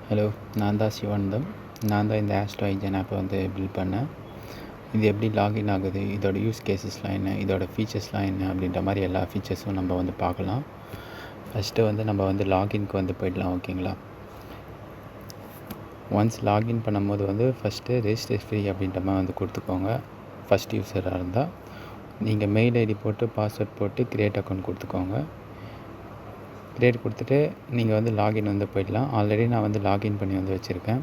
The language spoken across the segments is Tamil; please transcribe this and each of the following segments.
ஹலோ, நான் தான் சிவானந்தம். நான் தான் இந்த ஆஸ்ட்ரோ ஐஜன் ஆப்பை வந்து பில்ட் பண்ணேன். இது எப்படி லாகின் ஆகுது, இதோட யூஸ் கேஸஸ்லாம் என்ன, இதோட ஃபீச்சர்ஸ்லாம் என்ன அப்படின்ற மாதிரி எல்லா ஃபீச்சர்ஸும் நம்ம வந்து பார்க்கலாம். ஃபஸ்ட்டு வந்து நம்ம வந்து லாகின்க்கு வந்து போயிடலாம். ஓகேங்களா? ஒன்ஸ் லாகின் பண்ணும்போது வந்து ஃபஸ்ட்டு ரெஜிஸ்டர் ஃப்ரீ அப்படின்ற மாதிரி வந்து கொடுத்துக்கோங்க. ஃபஸ்ட் யூஸராக இருந்தால் நீங்கள் மெயில் ஐடி போட்டு பாஸ்வேர்ட் போட்டு க்ரியேட் அக்கௌண்ட் கொடுத்துக்கோங்க. க்ரியேட் கொடுத்துட்டு நீங்கள் வந்து லாகின் வந்து போயிடலாம். ஆல்ரெடி நான் வந்து லாகின் பண்ணி வந்து வச்சுருக்கேன்.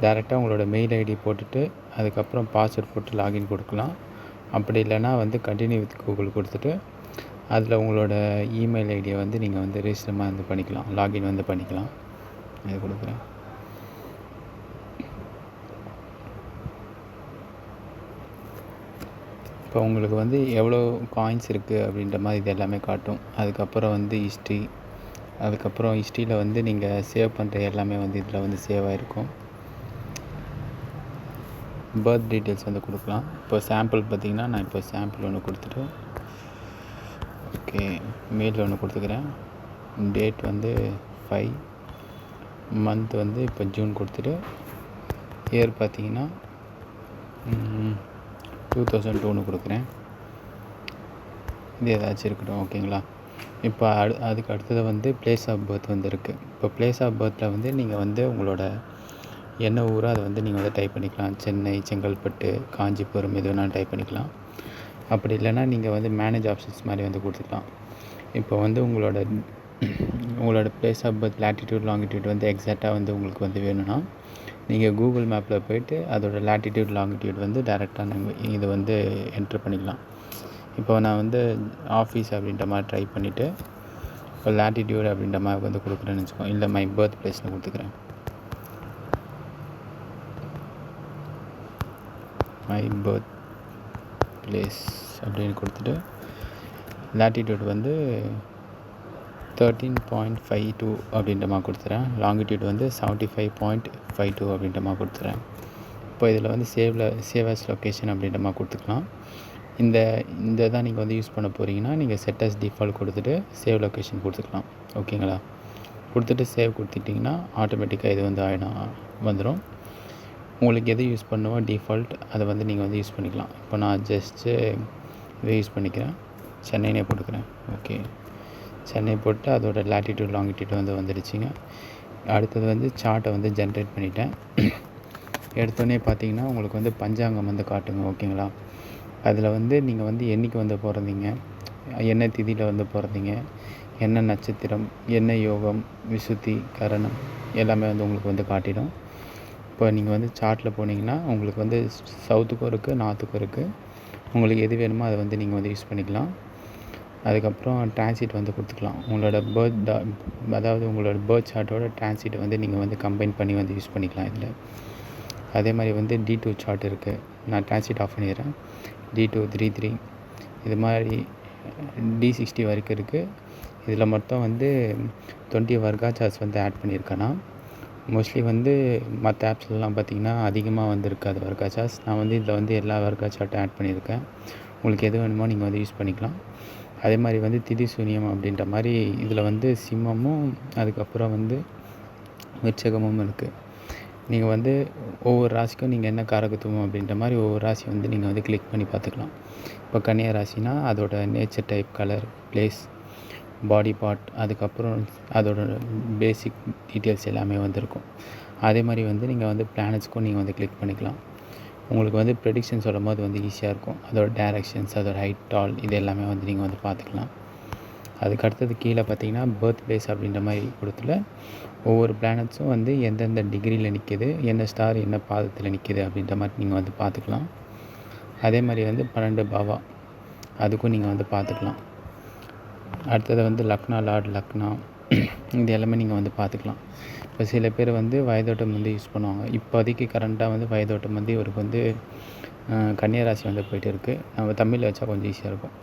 டேரெக்டாக உங்களோட மெயில் ஐடி போட்டுட்டு அதுக்கப்புறம் பாஸ்வேர்ட் போட்டு லாகின் கொடுக்கலாம். அப்படி இல்லைனா வந்து கண்டினியூ வித் கூகுள் கொடுத்துட்டு அதில் உங்களோட இமெயில் ஐடியை வந்து நீங்கள் வந்து ரெஜிஸ்டர் வந்து பண்ணிக்கலாம், லாகின் வந்து பண்ணிக்கலாம். இது கொடுக்குறேன். இப்போ உங்களுக்கு வந்து எவ்வளோ காயின்ஸ் இருக்குது அப்படின்ற மாதிரி இது எல்லாமே காட்டும். அதுக்கப்புறம் வந்து ஹிஸ்ட்ரி, அதுக்கப்புறம் ஹிஸ்ட்ரியில் வந்து நீங்கள் சேவ் பண்ணுற எல்லாமே வந்து இதில் வந்து சேவ் ஆகிருக்கும். பர்த் டீட்டெயில்ஸ் வந்து கொடுக்கலாம். இப்போ சாம்பிள் பார்த்திங்கன்னா நான் இப்போ சாம்பிள் ஒன்று கொடுத்துட்டு ஓகே மெயில் ஒன்று கொடுத்துக்கிறேன். டேட் வந்து 5, மந்த் வந்து இப்போ ஜூன் கொடுத்துட்டு இயர் பார்த்திங்கன்னா 2002 கொடுக்குறேன். இது ஏதாச்சும் இருக்கட்டும். ஓகேங்களா? இப்போ அதுக்கு அடுத்தது வந்து பிளேஸ் ஆஃப் பர்த் வந்து இருக்குது. இப்போ பிளேஸ் ஆஃப் பர்த்தில் வந்து நீங்கள் வந்து உங்களோட என்ன ஊரோ அதை வந்து நீங்கள் வந்து டைப் பண்ணிக்கலாம். சென்னை, செங்கல்பட்டு, காஞ்சிபுரம் எது வேணாலும் டைப் பண்ணிக்கலாம். அப்படி இல்லைனா நீங்கள் வந்து மேனேஜ் ஆப்ஷன்ஸ் மாதிரி வந்து கொடுத்துக்கலாம். இப்போ வந்து உங்களோட place of birth latitude longitude வந்து எக்ஸாக்டாக வந்து உங்களுக்கு வந்து வேணும்னா நீங்கள் கூகுள் மேப்பில் போய்ட்டு அதோட லேட்டிடியூட் லாங்கிடியூட் வந்து டேரெக்டாக நீங்கள் இது வந்து என்ட்ரு பண்ணிக்கலாம். இப்போ நான் வந்து ஆஃபீஸ் அப்படின்ற மாதிரி ட்ரை பண்ணிவிட்டு இப்போ லேட்டிடியூட் அப்படின்ற மாதிரி வந்து கொடுக்குறேன்னு வச்சுக்கோங்க. இல்லை மை பர்த் பிளேஸ்னு கொடுத்துக்கிறேன். மை பர்த் பிளேஸ் அப்படின்னு கொடுத்துட்டு லேட்டிடியூட் வந்து 13.52 அப்படின்ற மாதிரி கொடுத்துறேன். லாங்கிடியூட் வந்து 75.52 அப்படின்ற மாதிரி கொடுத்துறேன். இப்போ இதில் வந்து சேவ் அஸ் லொக்கேஷன் அப்படின்ற மாதிரி கொடுத்துக்கலாம். இந்த தான் நீங்கள் வந்து யூஸ் பண்ண போகிறீங்கன்னா நீங்கள் செட் அஸ் டிஃபால்ட் கொடுத்துட்டு சேவ் லொக்கேஷன் கொடுத்துக்கலாம். ஓகேங்களா? கொடுத்துட்டு சேவ் கொடுத்துட்டிங்கன்னா ஆட்டோமேட்டிக்காக இது வந்து வந்துடும். உங்களுக்கு எது யூஸ் பண்ணுவோ டிஃபால்ட் அதை வந்து நீங்கள் வந்து யூஸ் பண்ணிக்கலாம். இப்போ நான் ஜஸ்ட்டு இதை யூஸ் பண்ணிக்கிறேன். சென்னைனே போட்டுக்கிறேன். ஓகே, சென்னை போட்டு அதோட லேட்டிடியூட் லாங்கிடியூட் வந்து வந்துடுச்சிங்க. அடுத்தது வந்து சார்ட்டை வந்து ஜென்ரேட் பண்ணிட்டேன். எடுத்தோடனே பார்த்தீங்கன்னா உங்களுக்கு வந்து பஞ்சாங்கம் வந்து காட்டுங்க. ஓகேங்களா? அதில் வந்து நீங்கள் வந்து என்றைக்கு வந்து பிறந்தீங்க, என்ன திதியில் வந்து பிறந்தீங்க, என்ன நட்சத்திரம், என்ன யோகம், விசுத்தி, கரணம் எல்லாமே வந்து உங்களுக்கு வந்து காட்டிடும். இப்போ நீங்கள் வந்து சார்ட்டில் போனீங்கன்னா உங்களுக்கு வந்து சவுத்துக்கும் இருக்குது, நார்த்துக்கும் இருக்குது. உங்களுக்கு எது வேணுமோ அதை வந்து நீங்கள் வந்து யூஸ் பண்ணிக்கலாம். அதுக்கப்புறம் டிரான்சிட் வந்து கொடுத்துக்கலாம். உங்களோட அதாவது உங்களோட பர்த் சார்ட்டோட டிரான்சிட்டை வந்து நீங்கள் வந்து கம்பைன் பண்ணி வந்து யூஸ் பண்ணிக்கலாம் இதில். அதே மாதிரி வந்து D2 சார்ட் இருக்குது. நான் டிரான்சிட் ஆஃப் பண்ணிடுறேன். D2, 3 இது மாதிரி D60 வரைக்கும் இருக்குது. இதில் மொத்தம் வந்து 20 வர்கா சார்ட்ஸ் வந்து ஆட் பண்ணியிருக்கேன்னா மோஸ்ட்லி வந்து மற்ற ஆப்ஸ்லாம் பார்த்திங்கன்னா அதிகமாக வந்து இருக்காது வர்கா சார்ட்ஸ். நான் வந்து இதில் வந்து எல்லா வர்கா சார்ட்டும் ஆட் பண்ணியிருக்கேன். உங்களுக்கு எது வேணுமோ நீங்கள் வந்து யூஸ் பண்ணிக்கலாம். அதே மாதிரி வந்து திதி சூனியம் அப்படின்ற மாதிரி இதில் வந்து சிம்மமும் அதுக்கப்புறம் வந்து விருச்சகமும் இருக்குது. நீங்கள் வந்து ஒவ்வொரு ராசிக்கும் நீங்கள் என்ன காரகத்துவம் அப்படின்ற மாதிரி ஒவ்வொரு ராசி வந்து நீங்கள் வந்து கிளிக் பண்ணி பார்த்துக்கலாம். இப்போ கன்னியா ராசினா அதோட nature type, colour, place, body part, அதுக்கப்புறம் அதோட பேசிக் டீட்டெயில்ஸ் எல்லாமே வந்துருக்கும். அதே மாதிரி வந்து நீங்கள் வந்து பிளானட்ஸ்க்கும் நீங்கள் வந்து கிளிக் பண்ணிக்கலாம். உங்களுக்கு வந்து ப்ரெடிக்ஷன் சொல்லும் போது வந்து ஈஸியாக இருக்கும். அதோட டைரக்ஷன்ஸ், அதோட ஹைட், டால் இது எல்லாமே வந்து நீங்கள் வந்து பார்த்துக்கலாம். அதுக்கு அடுத்தது கீழே பார்த்தீங்கன்னா பர்த் பிளேஸ் அப்படின்ற மாதிரி கொடுத்துல ஒவ்வொரு பிளானட்ஸும் வந்து எந்தெந்த டிகிரியில் நிற்கிது, என்ன ஸ்டார் என்ன பாதத்தில் நிற்கிது அப்படின்ற மாதிரி நீங்கள் வந்து பார்த்துக்கலாம். அதே மாதிரி வந்து 12 பாவா அதுக்கும் நீங்கள் வந்து பார்த்துக்கலாம். அடுத்தது வந்து லக்னா, லார்ட் லக்னா இது எல்லாமே நீங்கள் வந்து பார்த்துக்கலாம். இப்போ சில பேர் வந்து வயதோட்டம் வந்து யூஸ் பண்ணுவாங்க. இப்போதைக்கு கரண்ட்டாக வந்து வயதோட்டம் வந்து இவருக்கு வந்து கன்னியாராசி வந்து போய்ட்டு இருக்குது. நம்ம தமிழில் வச்சா கொஞ்சம் ஈஸியாக இருக்கும்.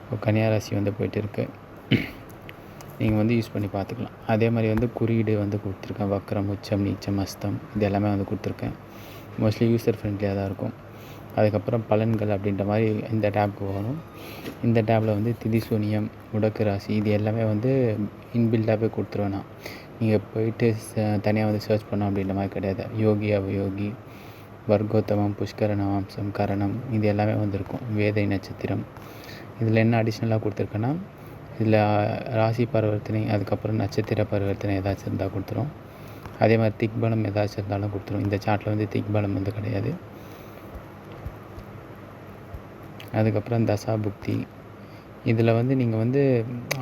இப்போ கன்னியாராசி வந்து போய்ட்டு இருக்குது. நீங்கள் வந்து யூஸ் பண்ணி பார்த்துக்கலாம். அதே மாதிரி வந்து குறியீடு வந்து கொடுத்துருக்கேன். வக்ரம், உச்சம், நீச்சம், அஸ்தம் இது எல்லாமே வந்து கொடுத்துருக்கேன். மோஸ்ட்லி யூசர் ஃப்ரெண்ட்லியாக தான் இருக்கும். அதுக்கப்புறம் பலன்கள் அப்படின்ற மாதிரி இந்த டேப்க்கு வரும். இந்த டேப்பில் வந்து திதி சூனியம், முடக்கு ராசி இது எல்லாமே வந்து இன்பில்டாகவே கொடுத்துருவேன் நான். நீங்கள் போயிட்டு தனியாக வந்து சர்ச் பண்ணோம் அப்படின்ற மாதிரி கிடையாது. யோகி அவயோகி, வர்க்கோத்தமம், புஷ்கர நவாம்சம், கரணம், இது எல்லாமே வந்திருக்கும். வேதை நட்சத்திரம். இதில் என்ன அடிஷ்னலாக கொடுத்துருக்கேன்னா, இதில் ராசி பரிவர்த்தனை, அதுக்கப்புறம் நட்சத்திர பரிவர்த்தனை ஏதாச்சும் இருந்தால் கொடுத்துரும். அதே மாதிரி திக்பலம் ஏதாச்சும் இருந்தாலும் கொடுத்துரும். இந்த சார்ட்டில் வந்து திக்பலம் வந்து கிடையாது. அதுக்கப்புறம் தசா புக்தி, இதில் வந்து நீங்கள் வந்து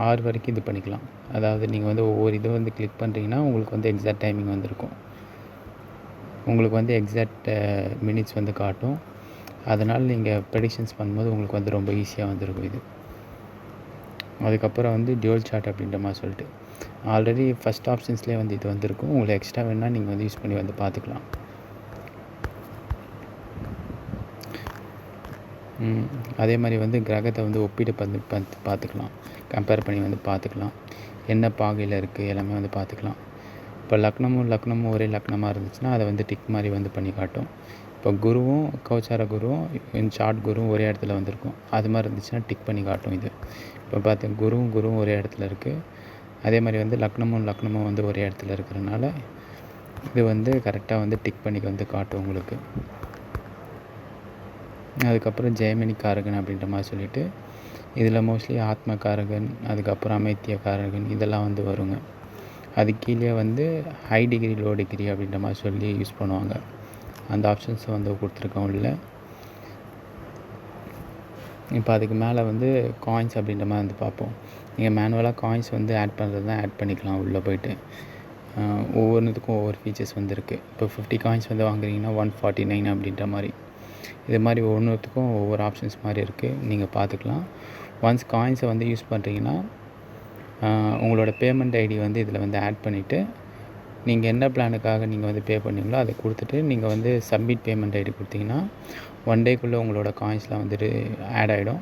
6 வரைக்கும் இது பண்ணிக்கலாம். அதாவது நீங்கள் வந்து ஒவ்வொரு இதை வந்து கிளிக் பண்ணுறீங்கன்னா உங்களுக்கு வந்து எக்ஸாக்ட் டைமிங் வந்திருக்கும். உங்களுக்கு வந்து எக்ஸாக்ட் மினிட்ஸ் வந்து காட்டும். அதனால் நீங்கள் ப்ரெடிக்ஷன்ஸ் பண்ணும்போது உங்களுக்கு வந்து ரொம்ப ஈஸியாக வந்துருக்கும் இது. அதுக்கப்புறம் வந்து டியூல் சார்ட் அப்படின்ற மாதிரி சொல்லிட்டு ஆல்ரெடி ஃபஸ்ட் ஆப்ஷன்ஸ்லேயே வந்து இது வந்திருக்கும். உங்களுக்கு எக்ஸ்ட்ரா வேணால் நீங்கள் வந்து யூஸ் பண்ணி வந்து பார்த்துக்கலாம். அதே மாதிரி வந்து கிரகத்தை வந்து ஒப்பிட்டு பார்த்துக்கலாம். கம்பேர் பண்ணி வந்து பார்த்துக்கலாம். என்ன பாகையில் இருக்குது எல்லாமே வந்து பார்த்துக்கலாம். இப்போ லக்னமும் ஒரே லக்னமாக இருந்துச்சுன்னா அதை வந்து டிக் மாதிரி வந்து பண்ணி காட்டும். இப்போ குருவும் கோச்சார குருவும் சார்ட் குருவும் ஒரே இடத்துல வந்திருக்கும். அது மாதிரி இருந்துச்சுன்னா டிக் பண்ணி காட்டும் இது. இப்போ பார்த்து குருவும் ஒரே இடத்துல இருக்குது. அதே மாதிரி வந்து லக்னமும் வந்து ஒரே இடத்துல இருக்கிறதுனால இது வந்து கரெக்டாக வந்து டிக் பண்ணி வந்து காட்டும் உங்களுக்கு. அதுக்கப்புறம் ஜெயமினி காரகன் அப்படின்ற மாதிரி சொல்லிவிட்டு இதில் மோஸ்ட்லி ஆத்ம காரகன், அதுக்கப்புறம் அமைத்திய காரகன் இதெல்லாம் வந்து வருங்க. அது கீழே வந்து ஹை டிகிரி லோ டிகிரி அப்படின்ற மாதிரி சொல்லி யூஸ் பண்ணுவாங்க. அந்த ஆப்ஷன்ஸை வந்து கொடுத்துருக்கோம் உள்ள. இப்போ அதுக்கு மேலே வந்து காயின்ஸ் அப்படின்ற மாதிரி வந்து பார்ப்போம். நீங்கள் மேனுவலாக காயின்ஸ் வந்து ஆட் பண்ணுறது தான் ஆட் பண்ணிக்கலாம் உள்ளே போய்ட்டு. ஒவ்வொன்றுத்துக்கும் ஒவ்வொரு ஃபீச்சர்ஸ் வந்து இருக்குது. இப்போ 50 காயின்ஸ் வந்து வாங்குறீங்கன்னா 149 அப்படின்ற மாதிரி. இது மாதிரி ஒவ்வொன்றுத்துக்கும் ஒவ்வொரு ஆப்ஷன்ஸ் மாதிரி இருக்குது. நீங்கள் பார்த்துக்கலாம். ஒன்ஸ் காயின்ஸை வந்து யூஸ் பண்ணுறீங்கன்னா உங்களோட பேமெண்ட் ஐடி வந்து இதில் வந்து ஆட் பண்ணிவிட்டு நீங்கள் என்ன பிளானுக்காக நீங்கள் வந்து பே பண்ணீங்களோ அதை கொடுத்துட்டு நீங்கள் வந்து சப்மிட் பேமெண்ட் ஐடி கொடுத்தீங்கன்னா 1 டேக்குள்ளே உங்களோட காயின்ஸ்லாம் வந்துட்டு ஆட் ஆகிடும்.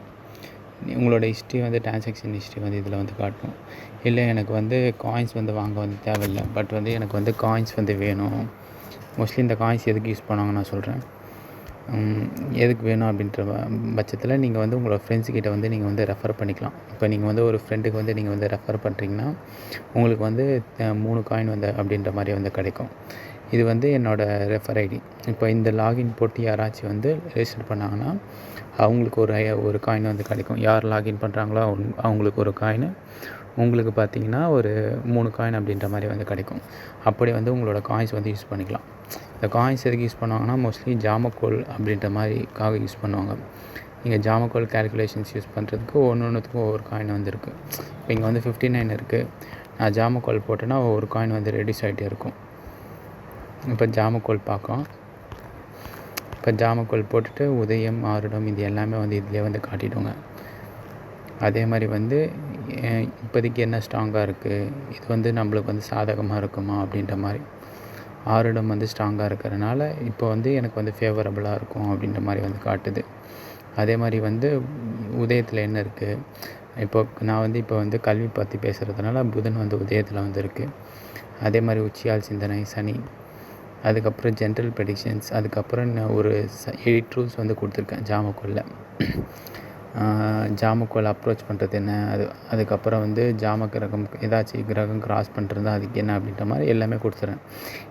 உங்களோட ஹிஸ்ட்ரி வந்து டிரான்சாக்ஷன் ஹிஸ்ட்ரி வந்து இதில் வந்து காட்டும். இல்லை எனக்கு வந்து காயின்ஸ் வந்து வாங்க வந்து தேவையில்லை, பட் வந்து எனக்கு வந்து காயின்ஸ் வந்து வேணும். மோஸ்ட்லி இந்த காயின்ஸ் எதுக்கு யூஸ் பண்ணுவாங்க நான் சொல்கிறேன். எதுக்கு வேணும் அப்படின்ற பட்சத்தில் நீங்கள் வந்து உங்களோட ஃப்ரெண்ட்ஸுக்கிட்ட வந்து நீங்கள் வந்து ரெஃபர் பண்ணிக்கலாம். இப்போ நீங்கள் வந்து ஒரு ஃப்ரெண்டுக்கு வந்து நீங்கள் வந்து ரெஃபர் பண்ணுறீங்கன்னா உங்களுக்கு வந்து 3 காயின் வந்து அப்படின்ற மாதிரி வந்து கிடைக்கும். இது வந்து என்னோடய ரெஃபர் ஐடி. இப்போ இந்த லாகின் போட்டு யாராச்சும் வந்து ரெஜிஸ்டர் பண்ணாங்கன்னா அவங்களுக்கு ஒரு காயின் வந்து கிடைக்கும். யார் லாகின் பண்ணுறாங்களோ அவங்களுக்கு ஒரு காயின், உங்களுக்கு பார்த்தீங்கன்னா ஒரு 3 காயின் அப்படின்ற மாதிரி வந்து கிடைக்கும். அப்படி வந்து உங்களோட காயின்ஸ் வந்து யூஸ் பண்ணிக்கலாம். இந்த காயின்ஸ் எதுக்கு யூஸ் பண்ணுவாங்கன்னா மோஸ்ட்லி ஜாமக்கோல் அப்படின்ற மாதிரிக்காக யூஸ் பண்ணுவாங்க. நீங்கள் ஜாமக்கோல் கேல்குலேஷன்ஸ் யூஸ் பண்ணுறதுக்கு ஒன்றுத்துக்கும் ஒவ்வொரு காயின் வந்து இருக்குது. இப்போ இங்கே வந்து 59 இருக்குது. நான் ஜாமக்கோல் போட்டேன்னா ஒவ்வொரு காயின் வந்து ரெடியூஸ் ஆகிட்டே இருக்கும். இப்போ ஜாமக்கோல் பார்க்கலாம். இப்போ ஜாமக்கோல் போட்டுட்டு உதயம், ஆருடம் இது எல்லாமே வந்து இதிலே வந்து காட்டிடுவோங்க. அதே மாதிரி வந்து இப்போதைக்கு என்ன ஸ்ட்ராங்காக இருக்குது, இது வந்து நம்மளுக்கு வந்து சாதகமாக இருக்குமா அப்படின்ற மாதிரி. ஆருடம் வந்து ஸ்ட்ராங்காக இருக்கிறதுனால இப்போ வந்து எனக்கு வந்து ஃபேவரபுளாக இருக்கும் அப்படின்ற மாதிரி வந்து காட்டுது. அதே மாதிரி வந்து உதயத்தில் என்ன இருக்குது, நான் வந்து இப்போ வந்து கல்வி பற்றி பேசுகிறதுனால புதன் வந்து உதயத்தில் வந்து இருக்குது. அதே மாதிரி உச்சியால் சிந்தனை, சனி, அதுக்கப்புறம் ஜென்ரல் ப்ரெடிக்ஷன்ஸ், அதுக்கப்புறம் ஒரு 8 ரூல்ஸ் வந்து கொடுத்துருக்கேன் ஜாமக்கோலில். ஜாமக்கோல் அப்ரோச் பண்ணுறது என்ன, அதுக்கப்புறம் வந்து ஏதாச்சும் கிரகம் கிராஸ் பண்ணுறது அதுக்கு என்ன அப்படின்ற மாதிரி எல்லாமே கொடுத்துறேன்.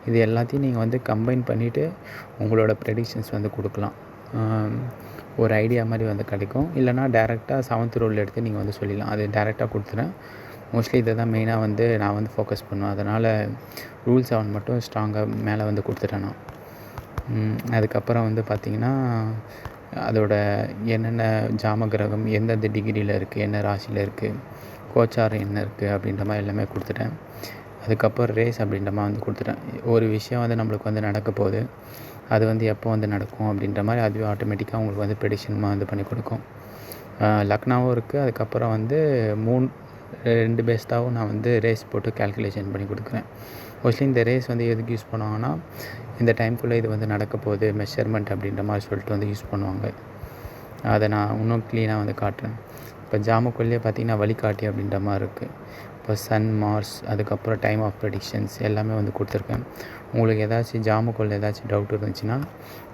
இது எல்லாத்தையும் நீங்கள் வந்து கம்பைன் பண்ணிவிட்டு உங்களோட ப்ரெடிக்ஷன்ஸ் வந்து கொடுக்கலாம். ஒரு ஐடியா மாதிரி வந்து கிடைக்கும். இல்லைனா டேரெக்டாக 7th ரூல் எடுத்து நீங்கள் வந்து சொல்லிடலாம். அது டேரெக்டாக கொடுத்துறேன். மோஸ்ட்லி இதை தான் மெயினாக வந்து நான் வந்து ஃபோக்கஸ் பண்ணுவேன். அதனால் ரூல் 7 மட்டும் ஸ்ட்ராங்காக மேலே வந்து கொடுத்துட்டேன் நான். அதுக்கப்புறம் வந்து பார்த்திங்கன்னா அதோட என்னென்ன ஜாம கிரகம் எந்தெந்த டிகிரியில் இருக்குது, என்ன ராசியில் இருக்குது, கோச்சாரம் என்ன இருக்குது அப்படின்ற மாதிரி எல்லாமே கொடுத்துட்டேன். அதுக்கப்புறம் ரேஸ் அப்படின்ற மாதிரி வந்து கொடுத்துட்டேன். ஒரு விஷயம் வந்து நம்மளுக்கு வந்து நடக்க போகுது, அது வந்து எப்போ வந்து நடக்கும் அப்படின்ற மாதிரி அதுவே ஆட்டோமேட்டிக்காக உங்களுக்கு வந்து ப்ரெடிக்ஷனுமாக வந்து பண்ணி கொடுக்கும். லக்னாவும் இருக்குது. அதுக்கப்புறம் வந்து 2 பேஸ்டாகவும் நான் வந்து ரேஸ் போட்டு கேல்குலேஷன் பண்ணி கொடுக்குறேன். மோஸ்ட்லி இந்த ரேஸ் வந்து எதுக்கு யூஸ் பண்ணுவாங்கன்னா இந்த டைம்குள்ளே இது வந்து நடக்க போகுது மெஷர்மெண்ட் அப்படின்ற மாதிரி சொல்லிட்டு வந்து யூஸ் பண்ணுவாங்க. அதை நான் இன்னும் க்ளீனாக வந்து காட்டுறேன். இப்போ ஜாமக்கோல்லே பார்த்திங்கன்னா வழிகாட்டி அப்படின்ற மாதிரி இருக்குது. இப்போ சன், மார்ஸ், அதுக்கப்புறம் டைம் ஆஃப் ப்ரெடிக்ஷன்ஸ் எல்லாமே வந்து கொடுத்துருக்கேன். உங்களுக்கு ஏதாச்சும் ஜாமக்கோல் ஏதாச்சும் டவுட் இருந்துச்சுன்னா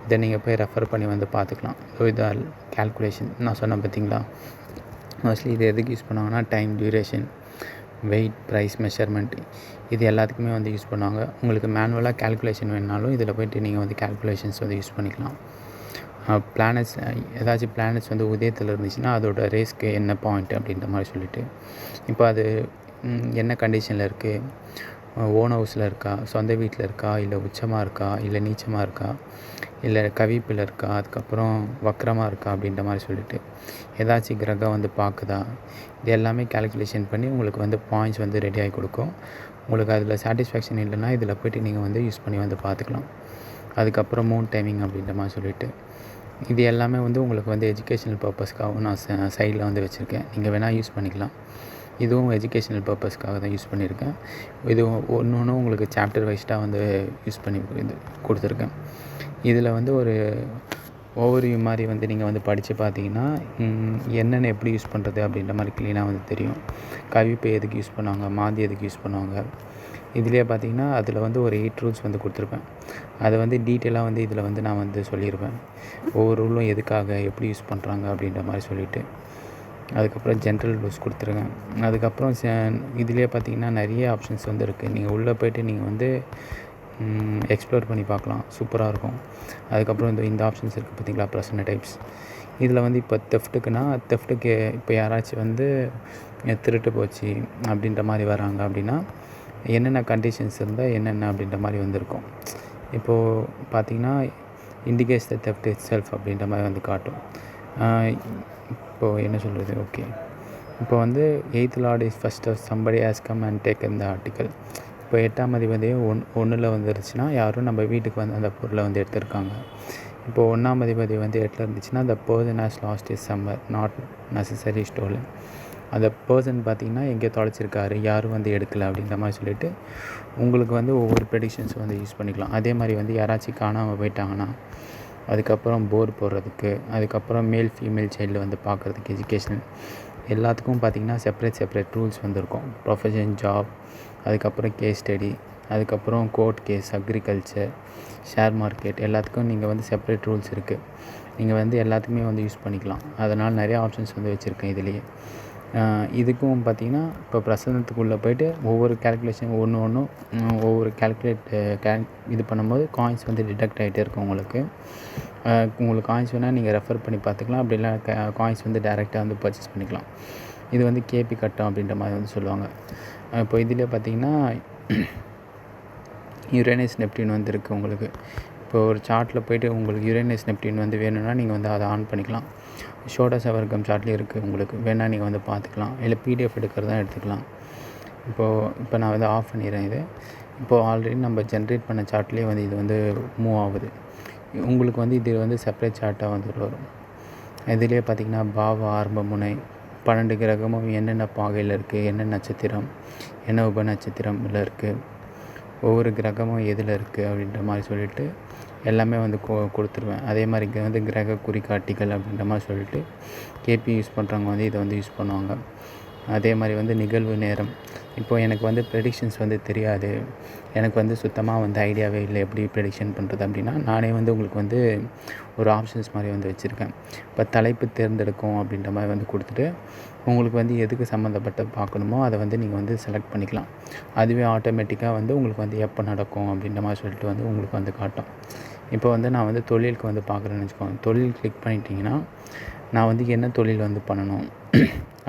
இதை நீங்கள் போய் ரெஃபர் பண்ணி வந்து பார்த்துக்கலாம். இதை கேல்குலேஷன் நான் சொன்னேன் பார்த்தீங்களா. மோஸ்ட்லி இது எதுக்கு யூஸ் பண்ணுவாங்கன்னா time, duration, weight, price, measurement இது எல்லாத்துக்குமே வந்து யூஸ் பண்ணுவாங்க. உங்களுக்கு மேனுவலாக கால்குலேஷன் வேணுனாலும் இதில் போய்ட்டு நீங்கள் வந்து கால்குலேஷன்ஸ் வந்து யூஸ் பண்ணிக்கலாம். பிளானட்ஸ் ஏதாச்சும் பிளானட்ஸ் வந்து உதயத்தில் இருந்துச்சுன்னா அதோட ரேஸ்க்கு என்ன பாயிண்ட் அப்படின்ற மாதிரி சொல்லிவிட்டு இப்போ அது என்ன கண்டிஷனில் இருக்குது, ஓன் ஹவுஸில் இருக்கா, சொந்த வீட்டில் இருக்கா, இல்லை உச்சமாக இருக்கா, இல்லை நீச்சமாக இருக்கா, இல்லை கவிப்பில் இருக்கா, அதுக்கப்புறம் வக்கரமாக இருக்கா அப்படின்ற மாதிரி சொல்லிவிட்டு ஏதாச்சும் கிரகம் வந்து பார்க்குதா, இது எல்லாமே கால்குலேஷன் பண்ணி உங்களுக்கு வந்து பாயிண்ட்ஸ் வந்து ரெடி ஆகி கொடுக்கும். உங்களுக்கு அதில் சாட்டிஸ்ஃபேக்ஷன் இல்லைன்னா இதில் போய்ட்டு நீங்கள் வந்து யூஸ் பண்ணி வந்து பார்த்துக்கலாம். அதுக்கப்புறம் மூன் டைமிங் அப்படின்ற மாதிரி சொல்லிவிட்டு இது எல்லாமே வந்து உங்களுக்கு வந்து எஜுகேஷனல் பர்பஸ்க்காகவும் நான் சைடில் வந்து வச்சுருக்கேன். நீங்கள் வேணால் யூஸ் பண்ணிக்கலாம். இதுவும் எஜுகேஷனல் பர்பஸ்க்காக தான் யூஸ் பண்ணியிருக்கேன். இது ஒன்று உங்களுக்கு சாப்டர் வைஸ்டாக வந்து யூஸ் பண்ணி இது கொடுத்துருக்கேன். இதில் வந்து ஒரு ஓவர்வியூ மாதிரி வந்து நீங்கள் வந்து படித்து பார்த்தீங்கன்னா என்னென்ன எப்படி யூஸ் பண்ணுறது அப்படின்ற மாதிரி க்ளீனாக வந்து தெரியும். கவிப்பை எதுக்கு யூஸ் பண்ணுவாங்க, மாந்தி எதுக்கு யூஸ் பண்ணுவாங்க, இதிலே பார்த்தீங்கன்னா அதில் வந்து ஒரு 8 ரூல்ஸ் வந்து கொடுத்துருப்பேன். அதை வந்து டீட்டெயிலாக வந்து இதில் வந்து நான் வந்து சொல்லியிருப்பேன். ஒவ்வொரு ரூலும் எதுக்காக எப்படி யூஸ் பண்ணுறாங்க அப்படின்ற மாதிரி சொல்லிவிட்டு அதுக்கப்புறம் ஜென்ரல் ரூல்ஸ் கொடுத்துருக்கேன். அதுக்கப்புறம் இதிலே பார்த்தீங்கன்னா நிறைய ஆப்ஷன்ஸ் வந்து இருக்குது. நீங்கள் உள்ளே போய்ட்டு நீங்கள் வந்து எக்ஸ்ப்ளோர் பண்ணி பார்க்கலாம். சூப்பராக இருக்கும். அதுக்கப்புறம் இந்த ஆப்ஷன்ஸ் இருக்குது பார்த்தீங்களா, பர்சனல் டைப்ஸ். இதில் வந்து இப்போ தெஃப்ட்டுக்கு இப்போ யாராச்சும் வந்து திருட்டு போச்சு அப்படின்ற மாதிரி வராங்க அப்படின்னா என்னென்ன கண்டிஷன்ஸ் இருந்தால் என்னென்ன அப்படின்ற மாதிரி வந்திருக்கும். இப்போது பார்த்திங்கன்னா indicates the theft it self அப்படின்ற மாதிரி வந்து காட்டும். இப்போது என்ன சொல்கிறது, ஓகே இப்போ வந்து 8th lord is first of somebody has come and taken the article. இப்போ 8ஆம் அதிபதியே 1ல் வந்துருச்சுன்னா யாரும் நம்ம வீட்டுக்கு வந்து அந்த பொருளை வந்து எடுத்திருக்காங்க. இப்போது 1ஆம் அதிபதி வந்து 8ல் இருந்துச்சுன்னா the person has last is summer not necessary stolon. அந்த பர்சன் பார்த்திங்கன்னா எங்கேயோ தொலைச்சிருக்காரு, யாரும் வந்து எடுக்கலை அப்படின்ற மாதிரி சொல்லிவிட்டு உங்களுக்கு வந்து ஒவ்வொரு ப்ரெடிக்ஷன்ஸ் வந்து யூஸ் பண்ணிக்கலாம். அதே மாதிரி வந்து யாராச்சும் காணாமல் போயிட்டாங்கன்னா அதுக்கப்புறம் போர் போடுறதுக்கு, அதுக்கப்புறம் மேல் ஃபீமேல் சைல்டு வந்து பார்க்குறதுக்கு, எஜுகேஷன் எல்லாத்துக்கும் பார்த்திங்கன்னா செப்பரேட் ரூல்ஸ் வந்துருக்கும். ப்ரொஃபஷன், ஜாப், அதுக்கப்புறம் கேஸ் ஸ்டடி, அதுக்கப்புறம் court case, agriculture, share market எல்லாத்துக்கும் நீங்கள் வந்து செப்பரேட் ரூல்ஸ் இருக்குது. நீங்கள் வந்து எல்லாத்துக்குமே வந்து யூஸ் பண்ணிக்கலாம். அதனால் நிறையா ஆப்ஷன்ஸ் வந்து வச்சுருக்கேன் இதுலேயே. இதுக்கும் பார்த்திங்கன்னா இப்போ பிரசன்னத்துக்குள்ளே போய்ட்டு ஒவ்வொரு கேல்குலேஷன் ஒவ்வொரு இது பண்ணும்போது காயின்ஸ் வந்து டிடெக்ட் ஆகிட்டே இருக்கும். உங்களுக்கு காயின்ஸ் வேணால் நீங்கள் ரெஃபர் பண்ணி பார்த்துக்கலாம். அப்படி இல்லை காயின்ஸ் வந்து டைரெக்டாக வந்து பர்ச்சேஸ் பண்ணிக்கலாம். இது வந்து கேபி கட்டம் அப்படின்ற மாதிரி வந்து சொல்லுவாங்க. இப்போ இதிலே பார்த்திங்கன்னா யுரேனஸ் நெப்டியூன் வந்து இருக்குது உங்களுக்கு. இப்போ ஒரு சார்ட்டில் போய்ட்டு உங்களுக்கு யுரேனஸ் நெப்டியூன் வந்து வேணும்னா நீங்கள் வந்து அதை ஆன் பண்ணிக்கலாம். ஷோடச வர்க்கம் சார்ட்லேயும் இருக்குது. உங்களுக்கு வேணால் நீங்கள் வந்து பார்த்துக்கலாம். இல்லை பிடிஎஃப் எடுக்கிறதா எடுத்துக்கலாம். இப்போ நான் வந்து ஆஃப் பண்ணிடுறேன் இது. இப்போது ஆல்ரெடி நம்ம ஜென்ரேட் பண்ண சார்ட்லேயே வந்து இது வந்து மூவ் ஆகுது. உங்களுக்கு வந்து இது வந்து செப்பரேட் சார்ட்டாக வந்து வரும். இதிலே பார்த்திங்கன்னா பாவ ஆரம்ப முனை 12 கிரகமும் என்னென்ன பாகையில் இருக்குது, என்ன நட்சத்திரம், என்ன உப நட்சத்திரமில் இருக்குது, ஒவ்வொரு கிரகமும் எதில் இருக்குது அப்படின்ற மாதிரி சொல்லிவிட்டு எல்லாமே வந்து கொடுத்துருவேன். அதே மாதிரி வந்து கிரக குறிகாட்டிகள் அப்படின்ற மாதிரி சொல்லிட்டு கேபி யூஸ் பண்ணுறவங்க வந்து இதை வந்து யூஸ் பண்ணுவாங்க. அதே மாதிரி வந்து நிகழ்வு நேரம். இப்போது எனக்கு வந்து ப்ரெடிக்ஷன்ஸ் வந்து தெரியாது, எனக்கு வந்து சுத்தமாக வந்து ஐடியாவே இல்லை எப்படி ப்ரெடிக்ஷன் பண்ணுறது அப்படின்னா நானே வந்து உங்களுக்கு வந்து ஒரு ஆப்ஷன்ஸ் மாதிரி வந்து வச்சுருக்கேன். இப்போ தலைப்பு தேர்ந்தெடுக்கும் அப்படின்ற மாதிரி வந்து கொடுத்துட்டு உங்களுக்கு வந்து எதுக்கு சம்மந்தப்பட்ட பார்க்கணுமோ அதை வந்து நீங்கள் வந்து செலக்ட் பண்ணிக்கலாம். அதுவே ஆட்டோமேட்டிக்காக வந்து உங்களுக்கு வந்து எப்போ நடக்கும் அப்படின்ற மாதிரி சொல்லிட்டு வந்து உங்களுக்கு வந்து காட்டும். இப்போ வந்து நான் வந்து தொழிலுக்கு வந்து பார்க்குறேன்னு வச்சுக்கோங்க. தொழில் கிளிக் பண்ணிட்டீங்கன்னா நான் வந்து என்ன தொழில் வந்து பண்ணணும்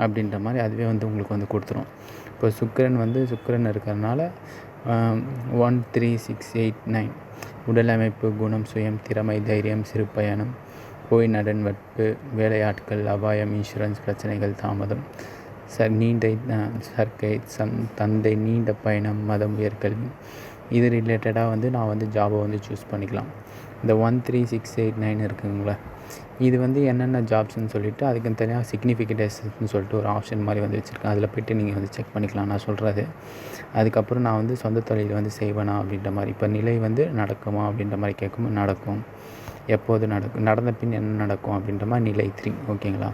அப்படின்ற மாதிரி அதுவே வந்து உங்களுக்கு வந்து கொடுத்துரும். இப்போ சுக்கிரன் இருக்கிறதுனால 1 3 6 8 9 உடல் அமைப்பு, குணம், சுயம், திறமை, தைரியம், சிறு பயணம், போய் நடன், வட்பு, வேலையாட்கள், அபாயம், இன்சூரன்ஸ், பிரச்சனைகள், தாமதம், நீண்ட சர்க்கை, தந்தை, நீண்ட பயணம், மதம், உயர்கல்வி, இது ரிலேட்டடாக வந்து நான் வந்து ஜாபை வந்து சூஸ் பண்ணிக்கலாம். இந்த 1 3 6 8 9 இருக்குங்களா, இது வந்து என்னென்ன ஜாப்ஸ்ன்னு சொல்லிவிட்டு அதுக்குன்னு தனியாக சிக்னிஃபிகேஷன்ஸ்னு சொல்லிட்டு ஒரு ஆப்ஷன் மாதிரி வந்து வச்சுருக்கேன். அதில் போய்ட்டு நீங்கள் வந்து செக் பண்ணிக்கலாம் நான் சொல்கிறது. அதுக்கப்புறம் நான் வந்து சொந்த தொழில் வந்து செய்வேனா அப்படின்ற மாதிரி, இப்போ நிலை வந்து நடக்குமா அப்படின்ற மாதிரி கேட்கும்போது நடக்கும், எப்போது நடக்கும், நடந்த பின் என்ன நடக்கும் அப்படின்ற மாதிரி நிலை 3 ஓகேங்களா.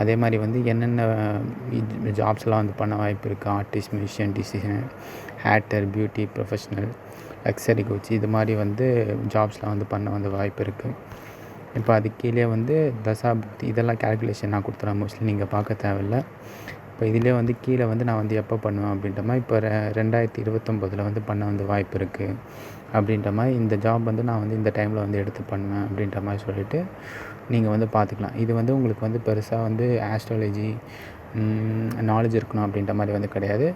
அதே மாதிரி வந்து என்னென்ன ஜாப்ஸ்லாம் வந்து பண்ண வாய்ப்பு இருக்குது, artist, musician, decision, hater, beauty professional, luxury coach, இது மாதிரி வந்து ஜாப்ஸ்லாம் வந்து பண்ண வந்து வாய்ப்பு இருக்குது. இப்போ அது கீழே வந்து தசாபுக்தி இதெல்லாம் கேல்குலேஷன் நான் கொடுத்துறேன். மோஸ்ட்லி நீங்கள் பார்க்க தேவையில்லை. இப்போ இப்போ இதிலே வந்து கீழே வந்து நான் வந்து எப்போ பண்ணுவேன் அப்படின்ற மாதிரி இப்போ 2029 வந்து பண்ண வந்து வாய்ப்பு இருக்குது அப்படின்ற மாதிரி இந்த ஜாப் வந்து நான் வந்து இந்த டைமில் வந்து எடுத்து பண்ணுவேன் அப்படின்ற மாதிரி சொல்லிவிட்டு நீங்கள் வந்து பார்த்துக்கலாம். இது வந்து உங்களுக்கு வந்து பெருசாக வந்து ஆஸ்ட்ராலஜி நாலேஜ் இருக்கணும் அப்படின்ற மாதிரி வந்து கிடையாது.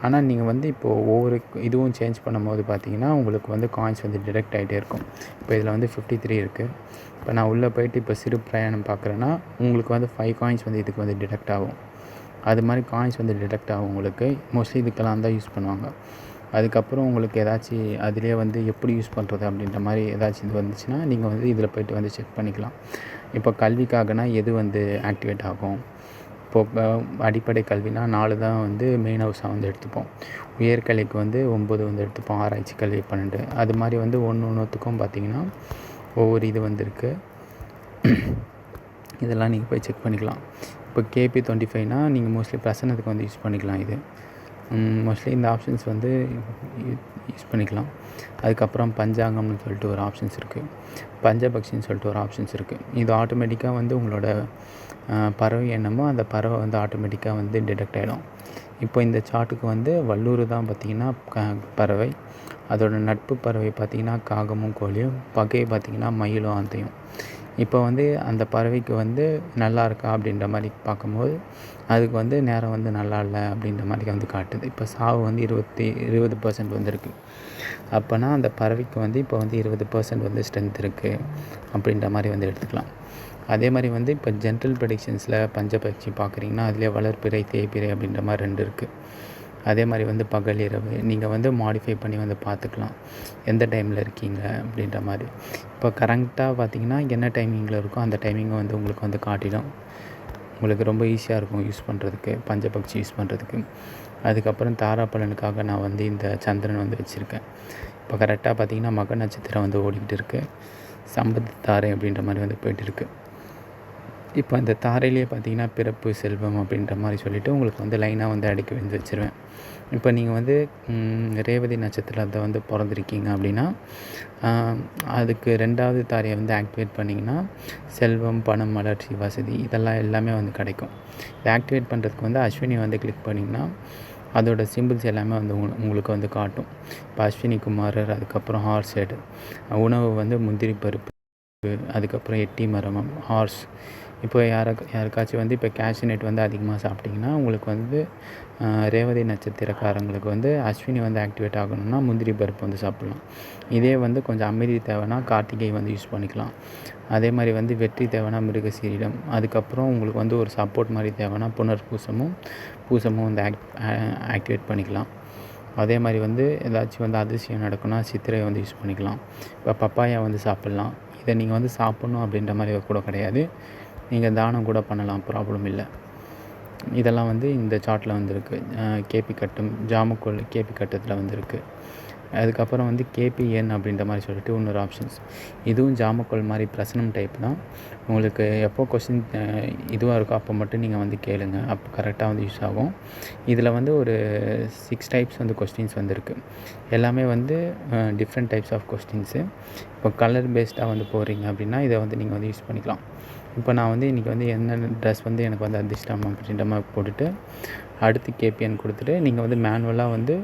ஆனால் நீங்கள் வந்து இப்போது ஒவ்வொரு இதுவும் சேஞ்ச் பண்ணும்போது பார்த்தீங்கன்னா உங்களுக்கு வந்து காயின்ஸ் வந்து டிடெக்ட் ஆகிட்டே இருக்கும். இப்போ இதில் வந்து 53 இருக்குது. இப்போ நான் உள்ளே போயிட்டு இப்போ சிறு பிரயாணம் பார்க்குறேன்னா உங்களுக்கு வந்து 5 காயின்ஸ் வந்து இதுக்கு வந்து டிடெக்ட் ஆகும். அது மாதிரி காயின்ஸ் வந்து டிடெக்ட் ஆகும் உங்களுக்கு. மோஸ்ட்லி இதுக்கெல்லாம் தான் யூஸ் பண்ணுவாங்க. அதுக்கப்புறம் உங்களுக்கு ஏதாச்சும் அதிலே வந்து எப்படி யூஸ் பண்ணுறது அப்படின்ற மாதிரி ஏதாச்சும் இது வந்துச்சுன்னா நீங்கள் வந்து இதில் போய்ட்டு வந்து செக் பண்ணிக்கலாம். இப்போ கல்விக்காகனா எது வந்து ஆக்டிவேட் ஆகும். இப்போ அடிப்படை கல்வினா 4 தான் வந்து மெயின் ஹவுஸாக வந்து எடுத்துப்போம். உயர்கல்விக்கு வந்து 9 வந்து எடுத்துப்போம். ஆராய்ச்சி கல்வி 12. அது மாதிரி வந்து ஒன்றுத்துக்கும் பார்த்திங்கன்னா ஒவ்வொரு இது வந்து இருக்குது. இதெல்லாம் நீங்கள் போய் செக் பண்ணிக்கலாம். இப்போ KP 25னா நீங்கள் மோஸ்ட்லி பிரசன்னத்துக்கு வந்து யூஸ் பண்ணிக்கலாம். இது மோஸ்ட்லி இந்த ஆப்ஷன்ஸ் வந்து யூஸ் பண்ணிக்கலாம். அதுக்கப்புறம் பஞ்சாங்கம்னு சொல்லிட்டு ஒரு ஆப்ஷன்ஸ் இருக்குது. பஞ்சபக்ஷின்னு சொல்லிட்டு ஒரு ஆப்ஷன்ஸ் இருக்குது. இது ஆட்டோமேட்டிக்காக வந்து உங்களோட பறவை என்னமோ அந்த பறவை வந்து ஆட்டோமேட்டிக்காக வந்து டிடெக்ட் ஆகிடும். இப்போ இந்த சார்ட்டுக்கு வந்து வல்லூர் தான் பார்த்திங்கன்னா பறவை. அதோடய நட்பு பறவை பார்த்திங்கன்னா காகமும் கோழியும், பகை பார்த்திங்கன்னா மயிலும் ஆந்தையும். இப்போ வந்து அந்த பறவைக்கு வந்து நல்லா இருக்கா அப்படின்ற மாதிரி பார்க்கும்போது அதுக்கு வந்து நேரம் வந்து நல்லா இல்லை அப்படின்ற மாதிரி வந்து காட்டுது. இப்போ சாவு வந்து 20% வந்துருக்கு. அப்போனா அந்த பறவைக்கு வந்து இப்போ வந்து 20% வந்து ஸ்ட்ரென்த் இருக்குது அப்படின்ற மாதிரி வந்து எடுத்துக்கலாம். அதே மாதிரி வந்து இப்போ ஜென்ரல் ப்ரெடிக்ஷன்ஸில் பஞ்சபட்சி பார்க்குறீங்கன்னா அதிலே வளர்பிறை தேய்பிறை அப்படின்ற மாதிரி 2 இருக்குது. அதே மாதிரி வந்து பகல் இரவு நீங்கள் வந்து மாடிஃபை பண்ணி வந்து பார்த்துக்கலாம் எந்த டைமில் இருக்கீங்க அப்படின்ற மாதிரி. இப்போ கரெக்டாக பார்த்திங்கன்னா என்ன டைமிங்கில் இருக்கோ அந்த டைமிங்கை வந்து உங்களுக்கு வந்து காட்டிடும். உங்களுக்கு ரொம்ப ஈஸியாக இருக்கும் யூஸ் பண்ணுறதுக்கு, பஞ்சபக்ஷி யூஸ் பண்ணுறதுக்கு. அதுக்கப்புறம் தாராப்பலனுக்காக நான் வந்து இந்த சந்திரன் வந்து வச்சுருக்கேன். இப்போ கரெக்டாக பார்த்திங்கன்னா மக நட்சத்திரம் வந்து ஓடிக்கிட்டு இருக்குது. சம்பத் தாரை அப்படின்ற மாதிரி வந்து போய்ட்டு இப்போ அந்த தாரையிலேயே பார்த்திங்கன்னா பிறப்பு செல்வம் அப்படின்ற மாதிரி சொல்லிவிட்டு உங்களுக்கு வந்து லைனாக வந்து அடுக்கி வந்து வச்சுருவேன். இப்போ நீங்கள் வந்து ரேவதி நட்சத்திரத்தை வந்து பிறந்திருக்கீங்க அப்படின்னா அதுக்கு 2வது தாரையை வந்து ஆக்டிவேட் பண்ணிங்கன்னா செல்வம், பணம், வளர்ச்சி, வசதி இதெல்லாம் எல்லாமே வந்து கிடைக்கும். இதை ஆக்டிவேட் பண்ணுறதுக்கு வந்து அஸ்வினி வந்து கிளிக் பண்ணிங்கன்னா அதோட சிம்பிள்ஸ் எல்லாமே வந்து உங்களுக்கு வந்து காட்டும். இப்போ அஸ்வினி குமாரர், அதுக்கப்புறம் ஹார்ஸ் ஹெட், உணவு வந்து முந்திரி பருப்பு, அதுக்கப்புறம் எட்டி மரமம், ஹார்ஸ். இப்போ யாருக்காச்சும் வந்து இப்போ கேஷ்யூநட் வந்து அதிகமாக சாப்பிட்டிங்கன்னா உங்களுக்கு வந்து ரேவதி நட்சத்திரக்காரங்களுக்கு வந்து அஸ்வினி வந்து ஆக்டிவேட் ஆகணும்னா முந்திரி பருப்பு வந்து சாப்பிட்லாம். இதே வந்து கொஞ்சம் அமைதி தேவைன்னா கார்த்திகை வந்து யூஸ் பண்ணிக்கலாம். அதே மாதிரி வந்து வெற்றி தேவைன்னா மிருகசீரிடம். அதுக்கப்புறம் உங்களுக்கு வந்து ஒரு சப்போர்ட் மாதிரி தேவைன்னா புனர்பூசமும் வந்து ஆக்டிவேட் பண்ணிக்கலாம். அதே மாதிரி வந்து ஏதாச்சும் வந்து அதிசயம் நடக்கும்னா சித்திரை வந்து யூஸ் பண்ணிக்கலாம். இப்போ பப்பாயா வந்து சாப்பிட்லாம். இதை நீங்கள் வந்து சாப்பிட்ணும் அப்படின்ற மாதிரி கூட கிடையாது. நீங்கள் தானம் கூட பண்ணலாம், ப்ராப்ளம் இல்லை. இதெல்லாம் வந்து இந்த சார்ட்டில் வந்துருக்கு. கேபி கட்டம், ஜாமக்கோல் கேபி கட்டத்தில் வந்துருக்கு. அதுக்கப்புறம் வந்து KPN அப்படின்ற மாதிரி சொல்லிட்டு இன்னொரு ஆப்ஷன்ஸ். இதுவும் ஜாமக்கோல் மாதிரி பிரசனம் டைப் தான். உங்களுக்கு எப்போ கொஸ்டின் இதுவாக இருக்கோ அப்போ மட்டும் நீங்கள் வந்து கேளுங்க. அப்போ கரெக்டாக வந்து யூஸ் ஆகும். இதில் வந்து ஒரு 6 டைப்ஸ் வந்து கொஸ்டின்ஸ் வந்துருக்கு. எல்லாமே வந்து டிஃப்ரெண்ட் டைப்ஸ் ஆஃப் கொஸ்டின்ஸு. இப்போ கலர் பேஸ்டாக வந்து போகிறீங்க அப்படின்னா இதை வந்து நீங்கள் வந்து யூஸ் பண்ணிக்கலாம். இப்போ நான் வந்து இன்றைக்கி வந்து என்னென்ன ட்ரெஸ் வந்து எனக்கு வந்து அதிர்ஷ்டம் அப்படின்ற மாதிரி போட்டுட்டு அடுத்து KPN கொடுத்துட்டு நீங்கள் வந்து மேனுவலாக வந்து